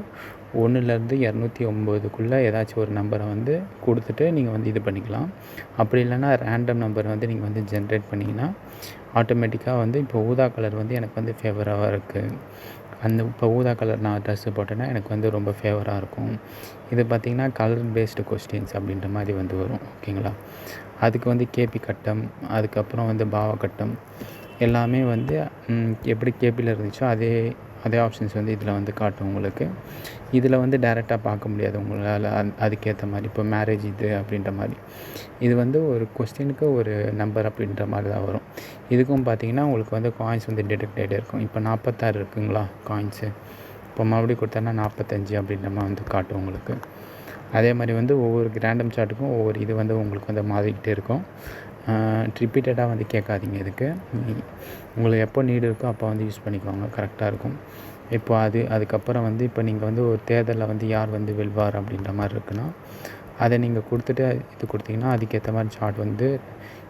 1லேருந்து 209க்குள்ளே ஏதாச்சும் ஒரு நம்பரை வந்து கொடுத்துட்டு நீங்கள் வந்து இது பண்ணிக்கலாம். அப்படி இல்லைன்னா ரேண்டம் நம்பர் வந்து நீங்கள் வந்து ஜென்ரேட் பண்ணிங்கன்னா ஆட்டோமேட்டிக்காக வந்து இப்போ ஊதா கலர் வந்து எனக்கு வந்து ஃபேவராக இருக்குது. இப்போ ஊதா கலர் நான் ட்ரெஸ்ஸு போட்டேன்னா எனக்கு வந்து ரொம்ப ஃபேவராக இருக்கும். இது பார்த்திங்கன்னா கலர் பேஸ்டு கொஸ்டின்ஸ் அப்படின்ற மாதிரி வந்து வரும். ஓகேங்களா? அதுக்கு வந்து கேபி கட்டம், அதுக்கப்புறம் வந்து பாவ கட்டம் எல்லாமே வந்து எப்படி கேபியில் இருந்துச்சோ அதே ஆப்ஷன்ஸ் வந்து இதில் வந்து காட்டும் உங்களுக்கு. இதில் வந்து டைரெக்டாக பார்க்க முடியாது உங்களால். அதுக்கேற்ற மாதிரி இப்போ மேரேஜ் இது அப்படின்ற மாதிரி இது வந்து ஒரு கொஸ்டினுக்கு ஒரு நம்பர் அப்படின்ற மாதிரி தான் வரும். இதுக்கும் பார்த்திங்கன்னா உங்களுக்கு வந்து காயின்ஸ் வந்து டிடெக்ட் ஆகிட்டே இருக்கும். இப்போ 46 இருக்குங்களா காயின்ஸு. இப்போ மறுபடியும் கொடுத்தோன்னா 45 அப்படின்ற மாதிரி வந்து காட்டும் உங்களுக்கு. அதே மாதிரி வந்து ஒவ்வொரு ரேண்டம் சார்ட்டுக்கும் ஒவ்வொரு இது வந்து உங்களுக்கு வந்து மாறிக்கிட்டே இருக்கும். ரிப்பீட்டடாக வந்து கேட்காதீங்க. இதுக்கு உங்களுக்கு எப்போ நீடு இருக்கோ அப்போ வந்து யூஸ் பண்ணிக்கோங்க, கரெக்டாக இருக்கும். இப்போ அதுக்கப்புறம் வந்து இப்போ நீங்கள் வந்து ஒரு தேர்தலில் வந்து யார் வந்து வெல்வார் அப்படின்ற மாதிரி இருக்குன்னா அதை நீங்கள் கொடுத்துட்டு இது கொடுத்தீங்கன்னா அதுக்கேற்ற மாதிரி சார்ட் வந்து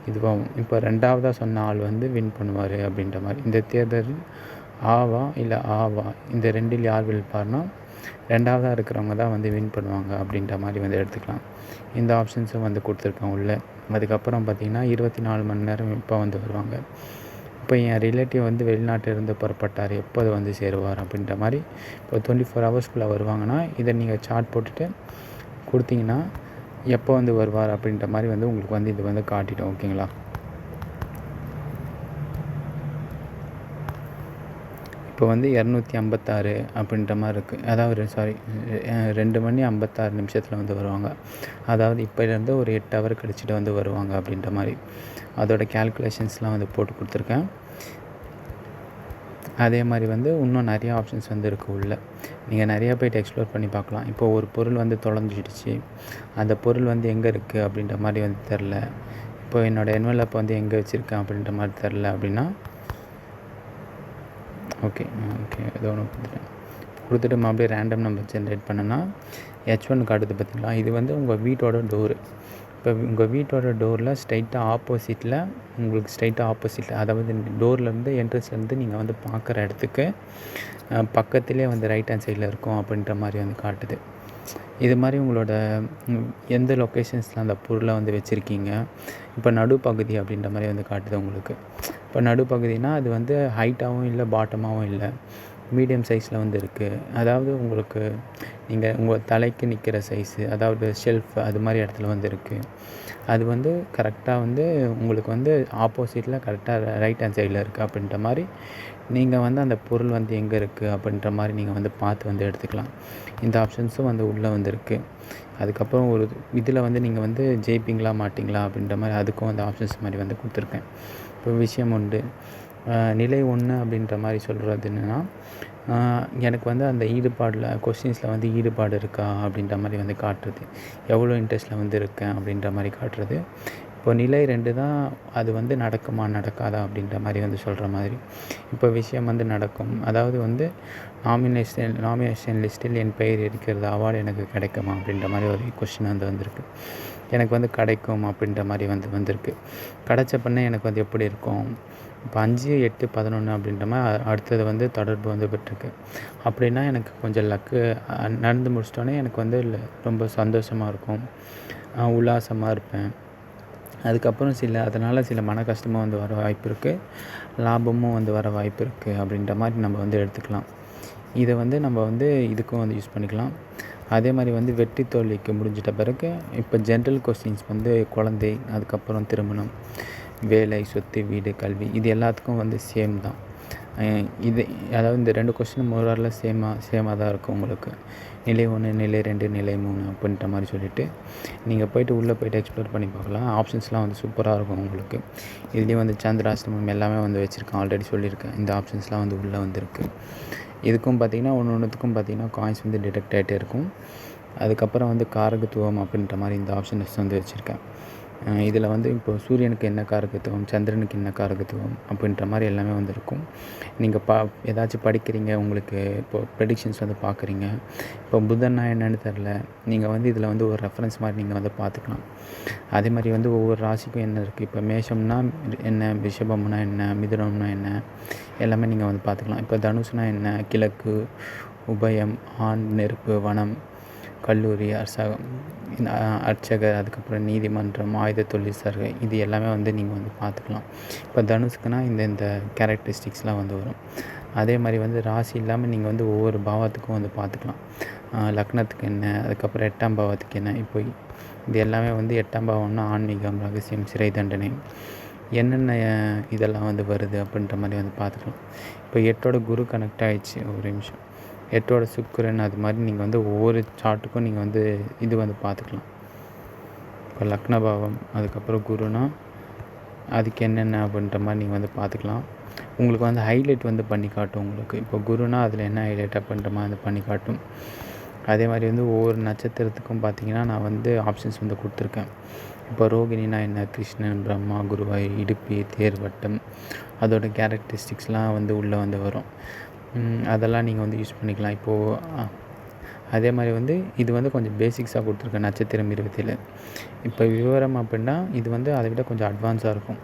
இதுவாகும். இப்போ 2ஆவதாக சொன்ன ஆள் வந்து வின் பண்ணுவார் அப்படின்ற மாதிரி. இந்த தேர்தல் ஆவா இல்லை ஆவா இந்த ரெண்டில் யார் விழுப்பார்னா ரெண்டாவதாக இருக்கிறவங்க தான் வந்து வின் பண்ணுவாங்க அப்படின்ற மாதிரி வந்து எடுத்துக்கலாம். இந்த ஆப்ஷன்ஸும் வந்து கொடுத்துருக்கேன் உள்ள. அதுக்கப்புறம் பார்த்திங்கன்னா 24 மணி நேரம் இப்போ வந்து வருவாங்க. இப்போ என் ரிலேட்டிவ் வந்து வெளிநாட்டிலிருந்து புறப்பட்டார், எப்போது வந்து சேருவார் அப்படின்ற மாதிரி. இப்போ 24 ஹவர்ஸ்க்குள்ளே வருவாங்கன்னா இதை நீங்கள் சார்ட் போட்டுட்டு கொடுத்தீங்கன்னா எப்போ வந்து வருவார் அப்படின்ற மாதிரி வந்து உங்களுக்கு வந்து இது வந்து காட்டிடும். ஓகேங்களா? இப்போ வந்து 256 அப்படின்ற மாதிரி இருக்குது. அதாவது 2 மணி 56 நிமிஷத்தில் வந்து வருவாங்க. அதாவது இப்போலேருந்து ஒரு 8 ஹவர் கழிச்சிட்டு வந்து வருவாங்க அப்படின்ற மாதிரி. அதோட கேல்குலேஷன்ஸ்லாம் வந்து போட்டு கொடுத்துருக்கேன். அதே மாதிரி வந்து இன்னும் நிறையா ஆப்ஷன்ஸ் வந்து இருக்குது உள்ள. நீங்கள் நிறையா போய்ட்டு எக்ஸ்ப்ளோர் பண்ணி பார்க்கலாம். இப்போ ஒரு பொருள் வந்து தொலைஞ்சிடுச்சு, அந்த பொருள் வந்து எங்கே இருக்குது அப்படின்ற மாதிரி வந்து தெரில. இப்போ என்னோடய என்வலப் வந்து எங்கே வச்சுருக்கேன் அப்படின்ற மாதிரி தெரில அப்படின்னா ஓகே ஏதோ ஒன்று கொடுத்துட்டு மறுபடியும் ரேண்டம் நம்பர் ஜென்ரேட் பண்ணேன்னா H1 காட்டுது பார்த்திங்களா? இது வந்து உங்கள் வீட்டோட டோரு. இப்போ உங்கள் வீட்டோட டோரில் ஸ்ட்ரைட்டாக ஆப்போசிட்டில் அதாவது டோர்லேருந்து என்ட்ரன்ஸ்லேருந்து நீங்கள் வந்து பார்க்குற இடத்துக்கு பக்கத்துலேயே வந்து ரைட் ஹேண்ட் சைடில் இருக்கும் அப்படின்ற மாதிரி வந்து காட்டுது. இது மாதிரி உங்களோட எந்த லொக்கேஷன்ஸில் அந்த பொருளை வந்து வச்சுருக்கீங்க. இப்போ நடுப்பகுதி அப்படின்ற மாதிரி வந்து காட்டுது உங்களுக்கு. இப்போ நடுப்பகுதினா அது வந்து ஹைட்டாகவும் இல்லை பாட்டமாகவும் இல்லை, மீடியம் சைஸில் வந்து இருக்குது. அதாவது உங்களுக்கு நீங்கள் உங்கள் தலைக்கு நிற்கிற சைஸு, அதாவது ஷெல்ஃப் அது மாதிரி இடத்துல வந்து இருக்குது. அது வந்து கரெக்டாக வந்து உங்களுக்கு வந்து ஆப்போசிட்டில் கரெக்டாக ரைட் ஹேண்ட் சைடில் இருக்குது அப்படின்ற மாதிரி நீங்கள் வந்து அந்த பொருள் வந்து எங்கே இருக்குது அப்படின்ற மாதிரி நீங்கள் வந்து பார்த்து வந்து எடுத்துக்கலாம். இந்த ஆப்ஷன்ஸும் வந்து உள்ளே வந்து இருக்குது. அதுக்கப்புறம் ஒரு இதில் வந்து நீங்கள் வந்து ஜெயிப்பீங்களா மாட்டிங்களா அப்படின்ற மாதிரி அதுக்கும் வந்து ஆப்ஷன்ஸ் மாதிரி வந்து கொடுத்துருக்கேன். இப்போ விஷயம் உண்டு நிலை 1 அப்படின்ற மாதிரி சொல்கிறது என்னென்னா, எனக்கு வந்து அந்த ஈடுபாடில் கொஸ்டின்ஸில் வந்து ஈடுபாடு இருக்கா அப்படின்ற மாதிரி வந்து காட்டுறது, எவ்வளோ இன்ட்ரெஸ்ட்டில் வந்து இருக்கேன் அப்படின்ற மாதிரி காட்டுறது. இப்போ நிலை 2 தான் அது வந்து நடக்குமா நடக்காதா அப்படின்ற மாதிரி வந்து சொல்கிற மாதிரி. இப்போ விஷயம் வந்து நடக்கும், அதாவது வந்து நாமினேஷன் லிஸ்ட்டில் என் பெயர் இருக்கிறது, அவார்டு எனக்கு கிடைக்குமா அப்படின்ற மாதிரி ஒரு கொஸ்டின் வந்து வந்திருக்கு. எனக்கு வந்து கிடைக்கும் அப்படின்ற மாதிரி வந்திருக்கு. கிடைச்ச பண்ண எனக்கு வந்து எப்படி இருக்கும், இப்போ 5, 8, 11 அப்படின்ற மாதிரி அடுத்தது வந்து தொடர்பு வந்து பெற்றிருக்கு. அப்படின்னா எனக்கு கொஞ்சம் லக்கு நடந்து முடிச்சிட்டோன்னே எனக்கு வந்து ரொம்ப சந்தோஷமாக இருக்கும், உல்லாசமாக இருப்பேன். அதுக்கப்புறம் அதனால் சில மன கஷ்டமும் வந்து வர வாய்ப்பு இருக்குது, லாபமும் வந்து வர வாய்ப்பு இருக்குது அப்படின்ற மாதிரி நம்ம வந்து எடுத்துக்கலாம். இதை வந்து நம்ம வந்து இதுக்கும் வந்து யூஸ் பண்ணிக்கலாம். அதே மாதிரி வந்து வெற்றி தோல்விக்கு முடிஞ்சிட்ட பிறகு இப்போ ஜென்ரல் கொஸ்டின்ஸ் வந்து குழந்தை, அதுக்கப்புறம் திருமணம், வேலை, சொத்து, வீடு, கல்வி, இது எல்லாத்துக்கும் வந்து சேம் தான். அதாவது இந்த 2 கொஸ்டின் மோராரில் சேமாக தான் இருக்கும் உங்களுக்கு. நிலை 1, நிலை 2, நிலை 3 அப்படின்ற மாதிரி சொல்லிவிட்டு நீங்கள் உள்ளே போய்ட்டு எக்ஸ்ப்ளோர் பண்ணி பார்க்கலாம். ஆப்ஷன்ஸ்லாம் வந்து சூப்பராக இருக்கும் உங்களுக்கு. இதுலேயும் வந்து சந்திராஷ்டமம் எல்லாமே வந்து வச்சுருக்கேன், ஆல்ரெடி சொல்லியிருக்கேன். இந்த ஆப்ஷன்ஸ்லாம் வந்து உள்ளே வந்துருக்கு. இதுக்கும் பார்த்திங்கன்னா ஒன்றுத்துக்கும் பார்த்திங்கன்னா காயின்ஸ் வந்து டிடெக்ட் ஆகிட்டே இருக்கும். அதுக்கப்புறம் வந்து காரகத்துவம் அப்படின்ற மாதிரி இந்த ஆப்ஷன்ஸ் வந்து வச்சுருக்கேன். இதில் வந்து இப்போ சூரியனுக்கு என்ன காரகத்துவம், சந்திரனுக்கு என்ன காரகத்துவம் அப்படின்ற மாதிரி எல்லாமே வந்து இருக்கும். நீங்கள் ஏதாச்சும் படிக்கிறீங்க, உங்களுக்கு இப்போ ப்ரெடிக்ஷன்ஸ் வந்து பார்க்குறீங்க, இப்போ புதன்னா என்னென்னு தெரில, நீங்கள் வந்து இதில் வந்து ஒரு ரெஃபரன்ஸ் மாதிரி நீங்கள் வந்து பார்த்துக்கலாம். அதே மாதிரி வந்து ஒவ்வொரு ராசிக்கும் என்ன இருக்குது, இப்போ மேஷம்னா என்ன, ரிஷபம்னா என்ன, மிதுனம்னா என்ன, எல்லாமே நீங்கள் வந்து பார்த்துக்கலாம். இப்போ தனுசுனா என்ன, கிழக்கு, உபயம், ஆண், நெருப்பு, வனம், கல்லூரி, அர்ச்சகர், அதுக்கப்புறம் நீதிமன்றம், ஆயுத தொழிற்சாலை, இது எல்லாமே வந்து நீங்கள் வந்து பார்த்துக்கலாம். இப்போ தனுஷுக்குனா இந்த கேரக்டரிஸ்டிக்ஸ்லாம் வந்து வரும். அதே மாதிரி வந்து ராசி இல்லாமல் நீங்கள் வந்து ஒவ்வொரு பாவத்துக்கும் வந்து பார்த்துக்கலாம். லக்னத்துக்கு என்ன, அதுக்கப்புறம் 8ஆம் பாவத்துக்கு என்ன. இப்போ இது எல்லாமே வந்து 8ஆம் பாவம்னா ஆன்மீகம், ரகசியம், சிறை தண்டனை, என்னென்ன இதெல்லாம் வந்து வருது அப்படின்ற மாதிரி வந்து பார்த்துக்கலாம். இப்போ 8ஓட குரு கனெக்ட் ஆகிடுச்சு, ஒரு நிமிஷம். 8ஓட சுக்கிரன், அது மாதிரி நீங்கள் வந்து ஒவ்வொரு சார்ட்டுக்கும் நீங்கள் வந்து இது வந்து பார்த்துக்கலாம். இப்போ லக்னபாவம், அதுக்கப்புறம் குருனா அதுக்கு என்னென்ன அப்படின்ற மாதிரி நீங்கள் வந்து பார்த்துக்கலாம். உங்களுக்கு வந்து ஹைலைட் வந்து பண்ணி காட்டும் உங்களுக்கு. இப்போ குருனா அதில் என்ன ஹைலைட் அப்படின்ற மாதிரி வந்து பண்ணி காட்டும். அதே மாதிரி வந்து ஒவ்வொரு நட்சத்திரத்துக்கும் பார்த்திங்கன்னா நான் வந்து ஆப்ஷன்ஸ் வந்து கொடுத்துருக்கேன். இப்போ ரோகிணினா என்ன, கிருஷ்ணன், பிரம்மா, குருவாய், இடுப்பி, தேர்வட்டம், அதோட கேரக்டரிஸ்டிக்ஸ்லாம் வந்து உள்ளே வந்து வரும். அதெல்லாம் நீங்கள் வந்து யூஸ் பண்ணிக்கலாம். இப்போது அதே மாதிரி வந்து இது வந்து கொஞ்சம் பேசிக்ஸாக கொடுத்துருக்கேன், நட்சத்திரம் 27. இப்போ விவரம் அப்படின்னா இது வந்து அதை விட கொஞ்சம் அட்வான்ஸாக இருக்கும்.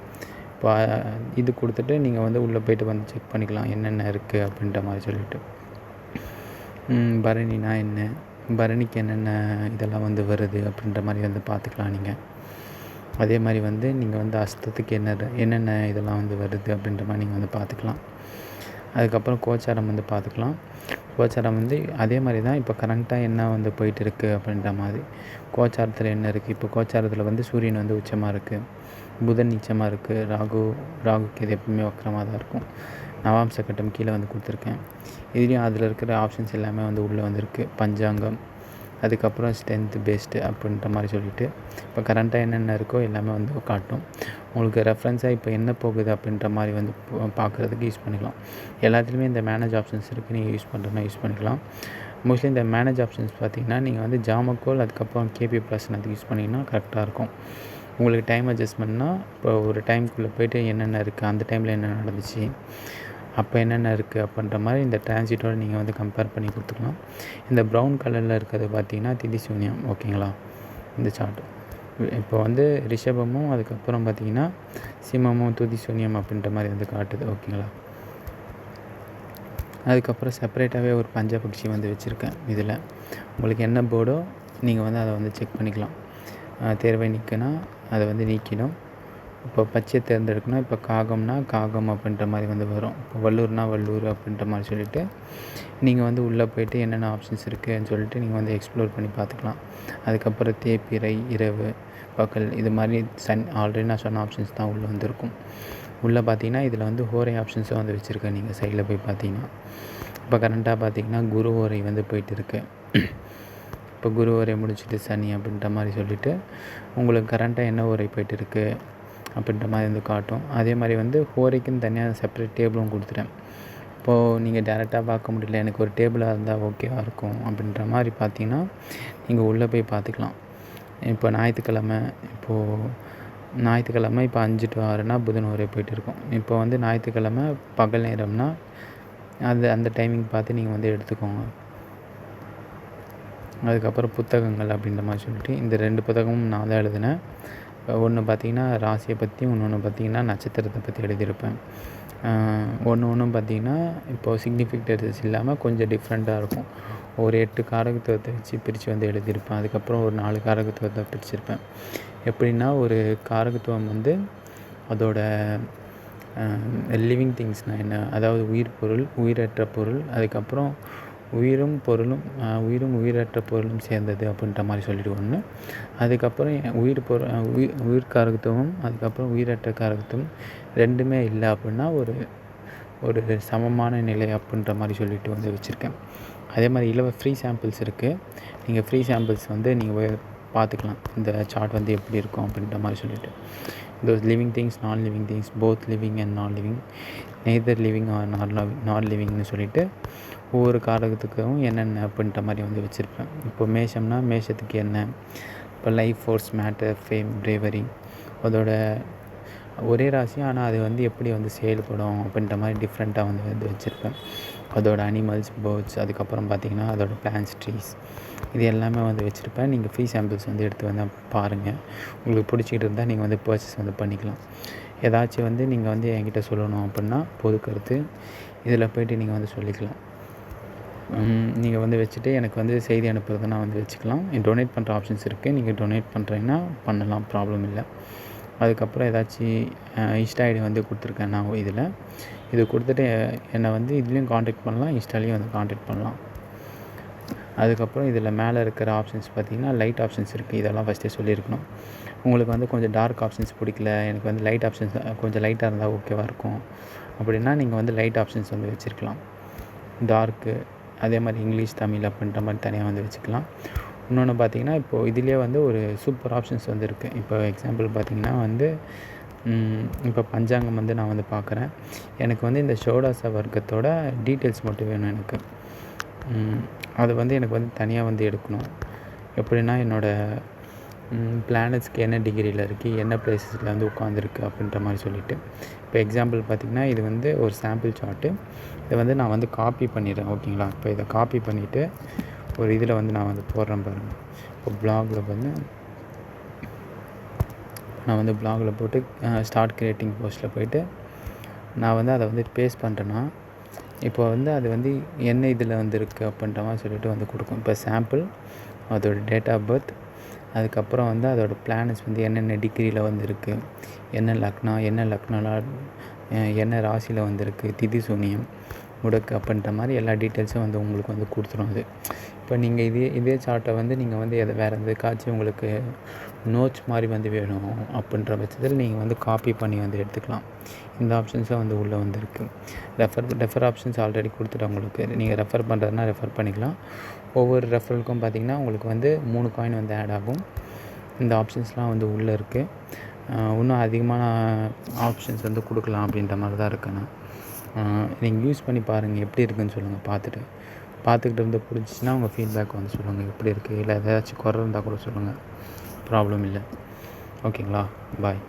இப்போ இது கொடுத்துட்டு நீங்கள் வந்து உள்ளே போய்ட்டு வந்து செக் பண்ணிக்கலாம் என்னென்ன இருக்குது அப்படின்ற மாதிரி சொல்லிட்டு. பரணினா என்ன, பரணிக்கு என்னென்ன இதெல்லாம் வந்து வருது அப்படின்ற மாதிரி வந்து பார்த்துக்கலாம் நீங்கள். அதே மாதிரி வந்து நீங்கள் வந்து அஸ்தத்துக்கு என்னென்ன இதெல்லாம் வந்து வருது அப்படின்ற மாதிரி நீங்கள் வந்து பார்த்துக்கலாம். அதுக்கப்புறம் கோச்சாரம் வந்து பார்த்துக்கலாம். கோச்சாரம் வந்து அதே மாதிரி தான் இப்போ கரெக்டாக என்ன வந்து போயிட்டு இருக்குது அப்படின்ற மாதிரி. கோச்சாரத்தில் என்ன இருக்குது, இப்போ கோச்சாரத்தில் வந்து சூரியன் வந்து உச்சமாக இருக்குது, புதன் நீச்சமாக இருக்குது, ராகுக்கு இது எப்பவுமே வக்கரமாக தான் இருக்கும். நவாம்ச கட்டம் கீழே வந்து கொடுத்துருக்கேன். இதுலேயும் அதில் இருக்கிற ஆப்ஷன்ஸ் எல்லாமே வந்து உள்ளே வந்துருக்கு. பஞ்சாங்கம், அதுக்கப்புறம் ஸ்ட்ரென்த் பேஸ்டு அப்படின்ற மாதிரி சொல்லிவிட்டு இப்போ கரண்ட்டாக என்னென்ன இருக்கோ எல்லாமே வந்து காட்டும். உங்களுக்கு ரெஃபரன்ஸாக இப்போ என்ன போகுது அப்படின்ற மாதிரி வந்து பார்க்குறதுக்கு யூஸ் பண்ணிக்கலாம். எல்லாத்துலேயுமே இந்த மேனேஜ் ஆப்ஷன்ஸ் இருக்குது, நீங்கள் யூஸ் பண்ணுறதுனா யூஸ் பண்ணிக்கலாம். மோஸ்ட்லி இந்த மேனேஜ் ஆப்ஷன்ஸ் பார்த்திங்கன்னா நீங்கள் வந்து ஜாமக்கோல் அதுக்கப்புறம் கேபி ப்ளஸ் அதுக்கு யூஸ் பண்ணிங்கன்னா கரெக்டாக இருக்கும். உங்களுக்கு டைம் அட்ஜஸ்ட்மெண்ட்னால் இப்போ ஒரு டைமுக்குள்ளே போய்ட்டு என்னென்ன இருக்குது, அந்த டைமில் என்ன நடந்துச்சு, அப்போ என்னென்ன இருக்குது அப்படின்ற மாதிரி இந்த டிரான்சிட்டோடு நீங்கள் வந்து கம்பேர் பண்ணி கொடுத்துக்கலாம். இந்த ப்ரௌன் கலரில் இருக்கிறது பார்த்திங்கன்னா திதி சூன்யம். ஓகேங்களா, இந்த சார்ட்டு இப்போ வந்து ரிஷபமும் அதுக்கப்புறம் பார்த்திங்கன்னா சிம்மமும் துதி சூன்யம் அப்படின்ற மாதிரி வந்து காட்டுது. ஓகேங்களா, அதுக்கப்புறம் செப்பரேட்டாகவே ஒரு பஞ்சபக்ஷி வந்து வச்சுருக்கேன். இதில் உங்களுக்கு என்ன போர்டோ நீங்கள் வந்து அதை வந்து செக் பண்ணிக்கலாம். தேர்வை நீக்கினா அதை வந்து நீக்கிடும். இப்போ பச்சை தேர்ந்தெடுக்கணும். இப்போ காகம்னா காகம் அப்படின்ற மாதிரி வந்து வரும். இப்போ வல்லூர்னா வல்லூர் அப்படின்ற மாதிரி சொல்லிவிட்டு நீங்கள் வந்து உள்ளே போய்ட்டு என்னென்ன ஆப்ஷன்ஸ் இருக்குதுன்னு சொல்லிட்டு நீங்கள் வந்து எக்ஸ்ப்ளோர் பண்ணி பார்த்துக்கலாம். அதுக்கப்புறம் தேய்பிறை, இரவு, பகல், இது மாதிரி ஆல்ரெடி நான் சொன்ன ஆப்ஷன்ஸ் தான் உள்ளே வந்துருக்கும். உள்ளே பார்த்தீங்கன்னா இதில் வந்து ஹோரை ஆப்ஷன்ஸும் வந்து வச்சுருக்கேன். நீங்கள் சைடில் போய் பார்த்தீங்கன்னா இப்போ கரண்ட்டாக பார்த்தீங்கன்னா குரு ஹோரை வந்து போயிட்டு இருக்கு. இப்போ குரு ஹோரை முடிச்சுட்டு சனி அப்படின்ற மாதிரி சொல்லிவிட்டு உங்களுக்கு கரண்ட்டாக என்ன ஹோரை போயிட்டு இருக்குது அப்படின்ற மாதிரி வந்து காட்டும். அதே மாதிரி வந்து ஹோரைக்குன்னு தனியாக செப்பரேட் டேபிளும் கொடுத்துட்டேன். இப்போது நீங்கள் டேரெக்டாக பார்க்க முடியல, எனக்கு ஒரு டேபிளாக இருந்தால் ஓகேவாக இருக்கும் அப்படின்ற மாதிரி பார்த்தீங்கன்னா நீங்கள் உள்ளே போய் பார்த்துக்கலாம். இப்போ ஞாயிற்றுக்கிழமை இப்போ 5 to 6னா புதன் ஹோரை போயிட்டு இருக்கும். இப்போ வந்து ஞாயிற்றுக்கிழமை பகல் நேரம்னா அந்த டைமிங் பார்த்து நீங்கள் வந்து எடுத்துக்கோங்க. அதுக்கப்புறம் புத்தகங்கள் அப்படின்ற மாதிரி சொல்லிட்டு இந்த 2 புத்தகமும் நான் தான் எழுதினேன். ஒன்று பார்த்திங்கன்னா ராசியை பற்றி, இன்னொன்று பார்த்திங்கன்னா நட்சத்திரத்தை பற்றி எழுதியிருப்பேன். ஒன்றும் பார்த்திங்கன்னா இப்போது சிக்னிஃபிகன்ஸ் இல்லாமல் கொஞ்சம் டிஃப்ரெண்ட்டாக இருக்கும். ஒரு 8 காரகத்துவத்தை வச்சு பிரித்து வந்து எழுதியிருப்பேன். அதுக்கப்புறம் ஒரு 4 காரகத்துவத்தை பிரிச்சிருப்பேன். எப்படின்னா ஒரு காரகத்துவம் வந்து அதோட லிவிங் திங்ஸ்னால் என்ன, அதாவது உயிர் பொருள், உயிரற்ற பொருள், அதுக்கப்புறம் உயிரும் உயிரற்ற பொருளும் சேர்ந்தது அப்படின்ற மாதிரி சொல்லிட்டு ஒன்று. அதுக்கப்புறம் உயிர் காரகத்துவம், அதுக்கப்புறம் உயிரற்ற காரகத்துவம் ரெண்டுமே இல்லை அப்படின்னா ஒரு சமமான நிலை அப்படின்ற மாதிரி சொல்லிட்டு வந்து வச்சுருக்கேன். அதே மாதிரி ஃப்ரீ சாம்பிள்ஸ் இருக்குது. நீங்கள் ஃப்ரீ சாம்பிள்ஸ் வந்து நீங்கள் பார்த்துக்கலாம் இந்த சார்ட் வந்து எப்படி இருக்கும் அப்படின்ற மாதிரி சொல்லிட்டு. those living things, non living things, both living and non living, neither living or not லிவிங்னு சொல்லிட்டு ஒவ்வொரு காரகத்துக்கும் என்னென்ன அப்படின்ற மாதிரி வந்து வச்சுருப்பேன். இப்போ மேஷம்னா மேஷத்துக்கு என்ன, இப்போ life, force, matter, fame, bravery, அதோட ஒரே ராசி ஆனால் அது வந்து எப்படி வந்து செயல்படும் அப்படின்ற மாதிரி டிஃப்ரெண்ட்டாக வந்து வச்சுருப்பேன். அதோட அனிமல்ஸ், பேர்ட்ஸ், அதுக்கப்புறம் பார்த்திங்கன்னா அதோட பிளான்ஸ், ட்ரீஸ், இது எல்லாமே வந்து வச்சுருப்பேன். நீங்கள் ஃப்ரீ சாம்பிள்ஸ் வந்து எடுத்து வந்து பாருங்கள். உங்களுக்கு பிடிச்சிக்கிட்டு இருந்தால் நீங்கள் வந்து பர்ச்சேஸ் வந்து பண்ணிக்கலாம். ஏதாச்சும் வந்து நீங்கள் வந்து என்கிட்ட சொல்லணும் அப்படின்னா பொது கருத்து இதில் போய்ட்டு நீங்கள் வந்து சொல்லிக்கலாம். நீங்கள் வந்து வச்சுட்டு எனக்கு வந்து செய்தி அனுப்புறதுனா வந்து வச்சுக்கலாம். டொனேட் பண்ணுற ஆப்ஷன்ஸ் இருக்குது. நீங்கள் டொனேட் பண்ணுறீங்கன்னா பண்ணலாம், ப்ராப்ளம் இல்லை. அதுக்கப்புறம் ஏதாச்சும் இன்ஸ்டா ஐடி வந்து கொடுத்துருக்கேன் நான் இதில். இது கொடுத்துட்டு என்னை வந்து இதுலேயும் காண்டாக்ட் பண்ணலாம், இன்ஸ்டாலேயும் வந்து காண்டாக்ட் பண்ணலாம். அதுக்கப்புறம் இதில் மேலே இருக்கிற ஆப்ஷன்ஸ் பார்த்திங்கன்னா லைட் ஆப்ஷன்ஸ் இருக்குது. இதெல்லாம் ஃபஸ்ட்டே சொல்லியிருக்கணும். உங்களுக்கு வந்து கொஞ்சம் டார்க் ஆப்ஷன்ஸ் பிடிக்கல, எனக்கு வந்து லைட் ஆப்ஷன்ஸ் கொஞ்சம் லைட்டாக இருந்தால் ஓகேவாக இருக்கும் அப்படின்னா நீங்கள் வந்து லைட் ஆப்ஷன்ஸ் வந்து வச்சுருக்கலாம். டார்க்கு, அதே மாதிரி இங்கிலீஷ், தமிழ் அப்படின்ற மாதிரி தனியாக வந்து வச்சுக்கலாம். இன்னொன்று பார்த்திங்கன்னா இப்போது இதிலே வந்து ஒரு சூப்பர் ஆப்ஷன்ஸ் வந்து இருக்குது. இப்போ எக்ஸாம்பிள் பார்த்திங்கன்னா வந்து இப்போ பஞ்சாங்கம் வந்து நான் வந்து பார்க்குறேன். எனக்கு வந்து இந்த ஷோடாச வர்க்கத்தோட டீட்டெயில்ஸ் மட்டும் வேணும் எனக்கு. அது வந்து எனக்கு வந்து தனியாக வந்து எடுக்கணும். எப்படின்னா என்னோடய பிளானட்ஸ்க்கு என்ன டிகிரியில் இருக்குது, என்ன பிளேஸஸில் வந்து உட்காந்துருக்கு அப்படின்ற மாதிரி சொல்லிவிட்டு. இப்போ எக்ஸாம்பிள் பார்த்திங்கன்னா இது வந்து ஒரு சாம்பிள் சார்ட்டு. இதை வந்து நான் வந்து காப்பி பண்ணிடுறேன். ஓகேங்களா, இப்போ இதை காப்பி பண்ணிவிட்டு ஒரு இதில் வந்து நான் வந்து போடுறேன் பாருங்கள். இப்போ பிளாகில் வந்து நான் வந்து ப்ளாகில் போட்டு ஸ்டார்ட் கிரியேட்டிங் போஸ்ட்டில் போய்ட்டு நான் வந்து அதை வந்து பேஸ்ட் பண்ணுறேன்னா இப்போ வந்து அது வந்து என்ன இதில் வந்து இருக்குது அப்படின்ற மாதிரி சொல்லிட்டு வந்து கொடுக்கும். இப்போ சாம்பிள், அதோட டேட் ஆஃப் பர்த், அதுக்கப்புறம் வந்து அதோடய பிளானட்ஸ் வந்து என்னென்ன டிகிரியில் வந்து இருக்குது, என்ன லக்னாவில் என்ன ராசியில் வந்துருக்கு, திதி சூனியம் முடக்கு அப்படின்ற மாதிரி எல்லா டீட்டெயில்ஸும் வந்து உங்களுக்கு வந்து கொடுத்துரும் அது. இப்போ நீங்கள் இதே சார்ட்டை வந்து நீங்கள் வந்து வேறு எதுக்காச்சும் உங்களுக்கு நோட்ஸ் மாதிரி வந்து வேணும் அப்படின்ற பட்சத்தில் நீங்கள் வந்து காப்பி பண்ணி வந்து எடுத்துக்கலாம். இந்த ஆப்ஷன்ஸும் வந்து உள்ளே வந்துருக்கு. ரெஃபர் ஆப்ஷன்ஸ் ஆல்ரெடி கொடுத்துட்டேன் உங்களுக்கு. நீங்கள் ரெஃபர் பண்ணுறதுனா ரெஃபர் பண்ணிக்கலாம். ஒவ்வொரு ரெஃபரலுக்கும் பார்த்திங்கன்னா உங்களுக்கு வந்து 3 காயின் வந்து ஆட் ஆகும். இந்த ஆப்ஷன்ஸ்லாம் வந்து உள்ளே இருக்குது. இன்னும் அதிகமான ஆப்ஷன்ஸ் வந்து கொடுக்கலாம் அப்படின்ற மாதிரி தான் இருக்குண்ணா. நீங்கள் யூஸ் பண்ணி பாருங்கள், எப்படி இருக்குதுன்னு சொல்லுங்கள். பார்த்துக்கிட்டு இருந்து பிடிச்சிச்சின்னா உங்கள் ஃபீட்பேக் வந்து சொல்லுங்கள் எப்படி இருக்குது. இல்லை ஏதாச்சும் குறை இருந்தால் கூட சொல்லுங்கள், ப்ராப்ளம் இல்லை. ஓகேங்களா? பாய்.